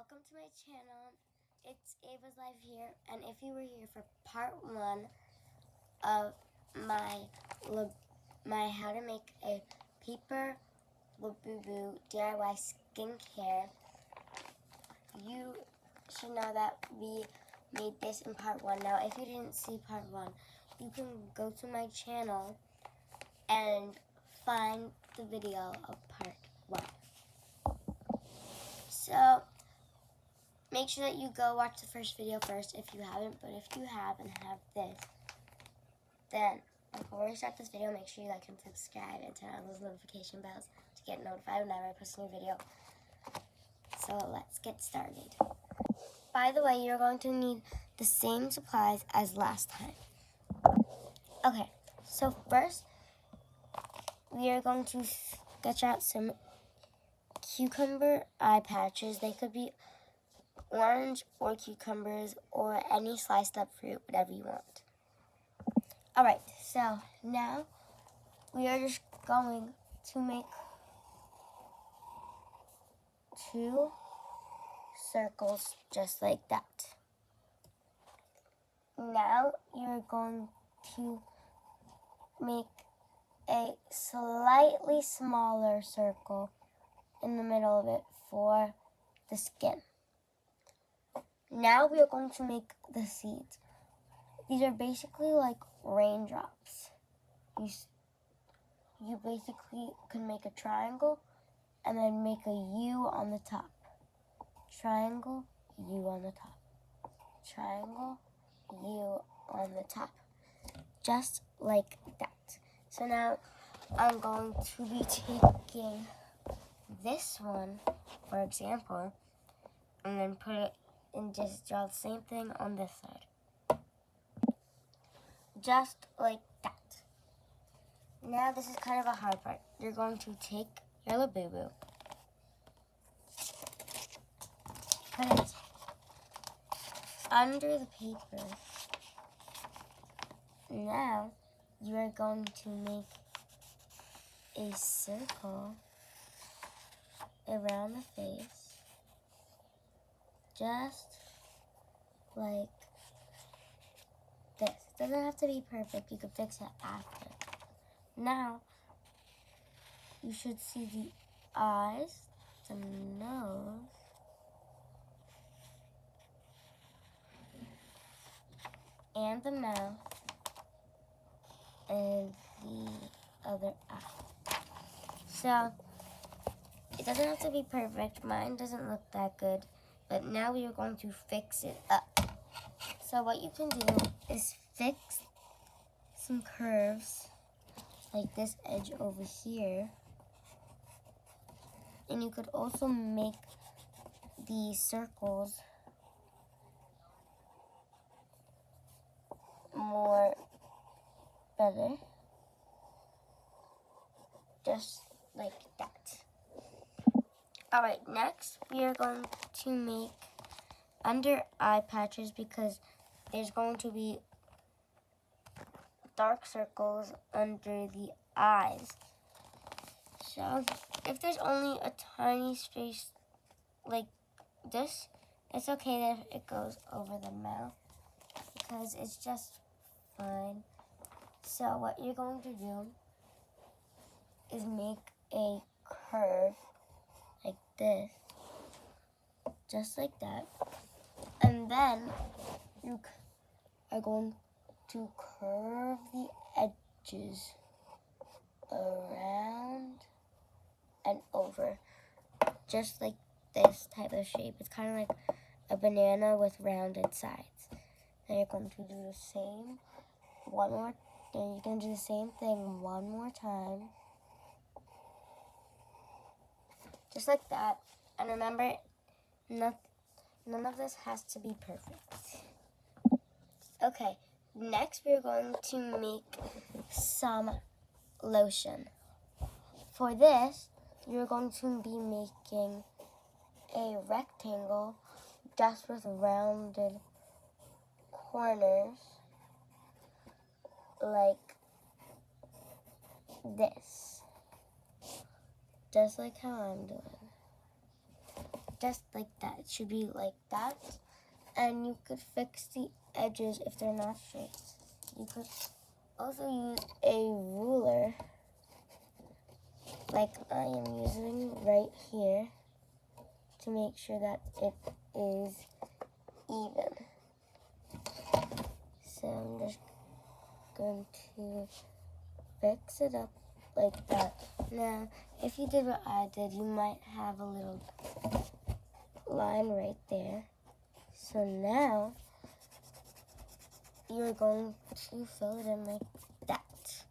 welcome to my channel. It's Ava's Life here, and if you were here for part 1 of my how to make a paper labubu DIY skincare, you should know that we made this in part 1. Now, if you didn't see part 1, you can go to my channel and find the video of part 1. So, make sure that you go watch the first video first if you haven't, but if you have and have this, then before we start this video, make sure you like and subscribe and turn on those notification bells to get notified whenever I post a new video. So let's get started. By the way, you're going to need the same supplies as last time. Okay, so first, we are going to sketch out some cucumber eye patches. They could be orange or cucumbers or any sliced up fruit, whatever you want. Alright, so now we are just going to make 2 circles just like that. Now you're going to make a slightly smaller circle in the middle of it for the skin. Now we are going to make the seeds. These are basically like raindrops. You basically can make a triangle and then make a U on the top. Triangle, U on the top. Triangle, U on the top. Just like that. So now I'm going to be taking this one, for example, and then put it and just draw the same thing on this side. Just like that. Now this is kind of a hard part. You're going to take your labubu, put it under the paper. Now you are going to make a circle around the face. Just like this. It doesn't have to be perfect. You can fix it after. Now, you should see the eyes, the nose, and the mouth, and the other eye. So, it doesn't have to be perfect. Mine doesn't look that good. But now we are going to fix it up. So what you can do is fix some curves, like this edge over here. And you could also make the circles more better. Just like that. Alright, next we are going to make under eye patches because there's going to be dark circles under the eyes. So if there's only a tiny space like this, it's okay that it goes over the mouth because it's just fine. So what you're going to do is make a curve like this, just like that, and then you are going to curve the edges around and over, just like this type of shape. It's kind of like a banana with rounded sides. Then you're going to do the same one more. Then you're going to do the same thing one more time. Just like that. And remember, none of this has to be perfect. Okay, next we're going to make some lotion. For this, you're going to be making a rectangle just with rounded corners like this. Just like how I'm doing. just like that. It should be like that. And you could fix the edges if they're not straight. You could also use a ruler, like I am using right here, to make sure that it is even. So I'm just going to fix it up like that. Now, if you did what I did, you might have a little line right there. So now, you're going to fill it in like that.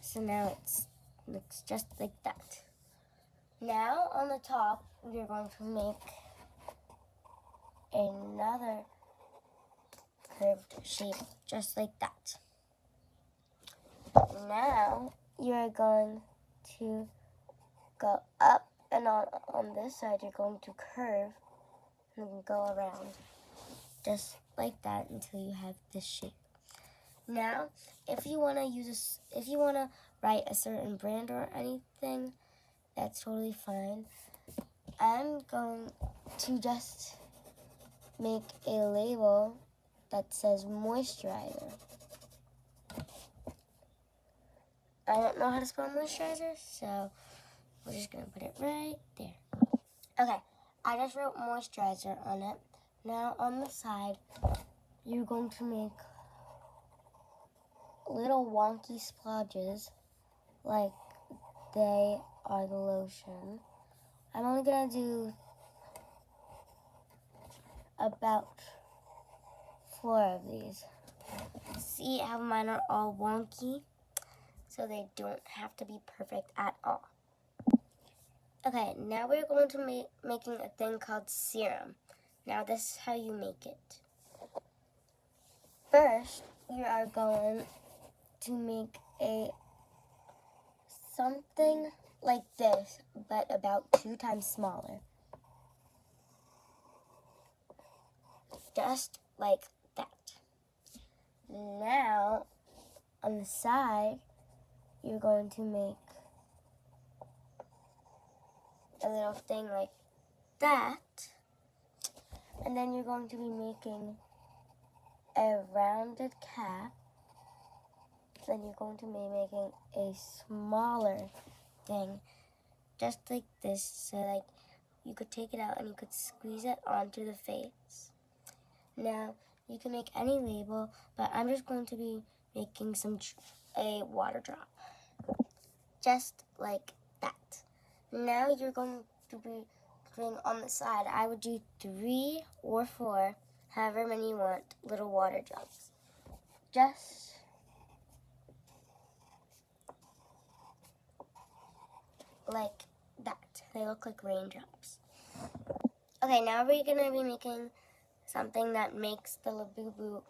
So now it looks just like that. Now, on the top, you're going to make another curved shape, just like that. Now, you're going to go up, and on this side, you're going to curve and then go around, just like that, until you have this shape. Now, if you want to write a certain brand or anything, that's totally fine. I'm going to just make a label that says moisturizer. I don't know how to spell moisturizer, so we're just going to put it right there. Okay, I just wrote moisturizer on it. Now on the side, you're going to make little wonky splodges like they are the lotion. I'm only going to do about 4 of these. See how mine are all wonky? So they don't have to be perfect at all. Okay, now we're going to making a thing called serum. Now this is how you make it. First, you are going to make something like this, but about 2 times smaller. Just like that. Now, on the side, you're going to make a little thing like that. And then you're going to be making a rounded cap. Then you're going to be making a smaller thing, just like this, so like you could take it out and you could squeeze it onto the face. Now, you can make any label, but I'm just going to be making a water drop, just like that. Now you're going to be doing on the side, I would do 3 or 4, however many you want, little water drops. Just like that. They look like raindrops. Okay, now we're going to be making something that makes the labubu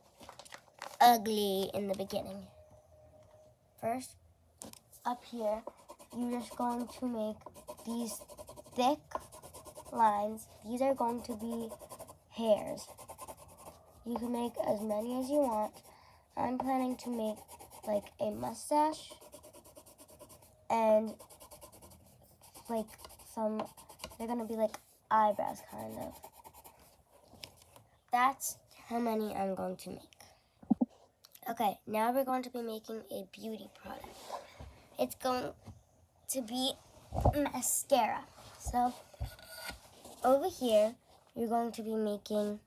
ugly in the beginning. First, up here, you're just going to make these thick lines. These are going to be hairs. You can make as many as you want. I'm planning to make like a mustache and like they're gonna be like eyebrows kind of. That's how many I'm going to make. Okay, now we're going to be making a beauty product. It's going to be mascara. So over here, you're going to be making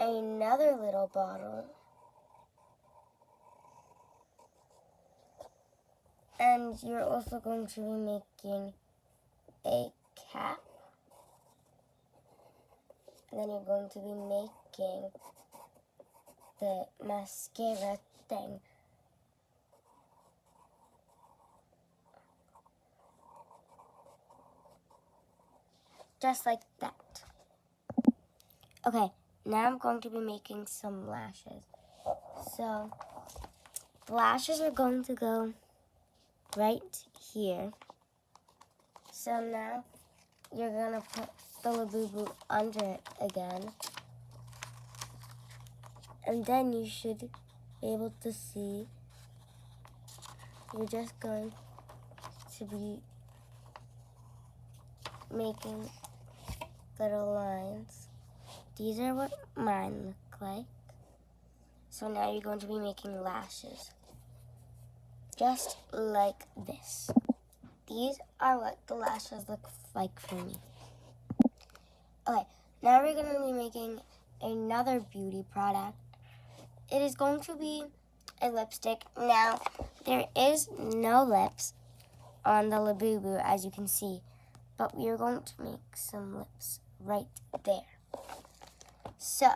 another little bottle. And you're also going to be making a cap. And then you're going to be making the mascara thing. Just like that. Okay, now I'm going to be making some lashes. So, the lashes are going to go right here. So now, you're going to put the labubu under it again. And then you should be able to see. You're just going to be making little lines. These are what mine look like. So now you're going to be making lashes. Just like this. These are what the lashes look like for me. Okay, now we're going to be making another beauty product. It is going to be a lipstick. Now, there is no lips on the labubu, as you can see, but we are going to make some lips right there. So,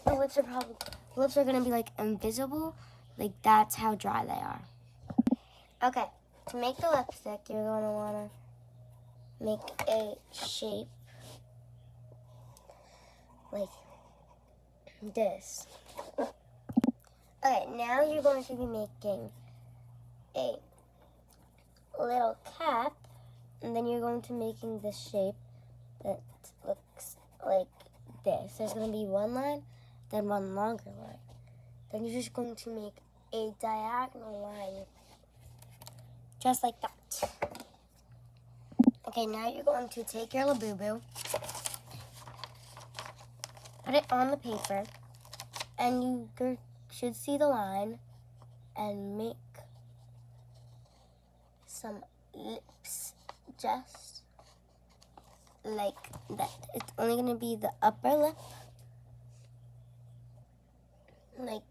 the lips are going to be like invisible, like that's how dry they are. Okay, to make the lipstick, you're going to want to make a shape like this. Okay, now you're going to be making a little cap, and then you're going to making this shape that looks like this. There's going to be one line, then one longer line. Then you're just going to make a diagonal line, just like that. Okay, now you're going to take your labubu, put it on the paper, and you should see the line, and make some lips, just like that. It's only going to be the upper lip, like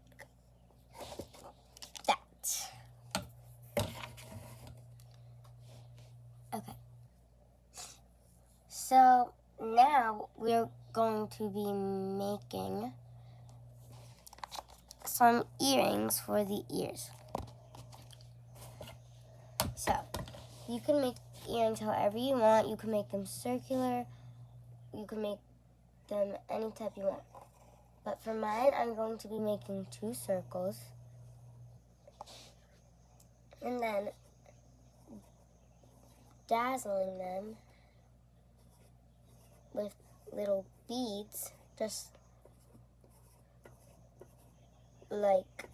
that. Okay. So now we're going to be making some earrings for the ears. So you can make earrings however you want. You can make them circular. You can make them any type you want. But for mine, I'm going to be making 2 circles. And then dazzling them with little beads, just like